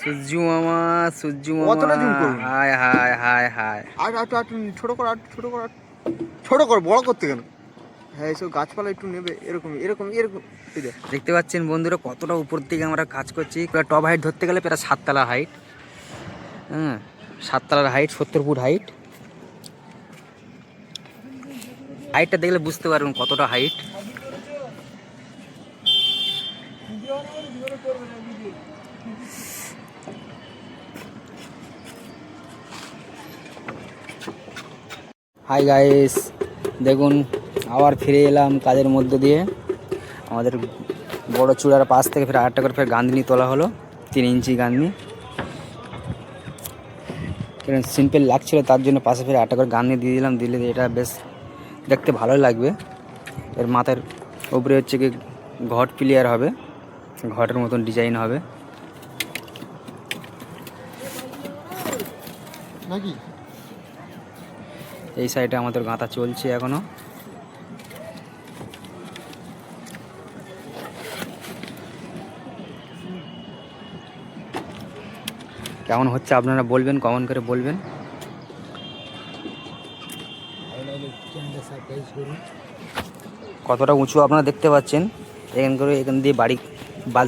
সূর্য মামা, সূর্য কতটা জুম মামা, করুন? হায় হায় হায় হায়। আর ছোট কর, আর ছোট কর, ছোট কর, বড় করতে কেন? হ্যাঁ, এইসব গাছপালা একটু নেবে, এরকম এরকম এরকম। দেখতে পাচ্ছেন বন্ধুরা কতটা উপর দিকে আমরা কাজ করছি। প্রায় টপ হাইট ধরতে গেলে প্রায় 7 তলা হাইট। হ্যাঁ, 7 তলার হাইট, 70 ফুট হাইট। হাইটটা দেখলে বুঝতে পারবেন কতটা হাইট। হাই গাইস, দেখুন আবার ফিরে এলাম কাজের মধ্য দিয়ে। আমাদের বড় চূড়ার পাশ থেকে ফের আরেকটা করে ফের গাঁথনি তোলা হলো, 3 ইঞ্চি গাঁথনি। কারণ সিম্পল লাগছিল তার জন্য পাশে ফের আরেকটা করে গাঁথনি দিয়ে দিলাম। দিলে এটা বেশ দেখতে ভালোই লাগবে। এর মাথার উপরে হচ্ছে কি ঘট প্লেয়ার হবে, ঘটের মতন ডিজাইন হবে নাকি? এই সাইডে আমাদের গাঁথা চলছে এখনো। কেমন হচ্ছে আপনারা বলবেন, কমেন্ট করে বলবেন। কতটা উঁচু আপনারা দেখতে পাচ্ছেন। এখান দিয়ে বাড়ি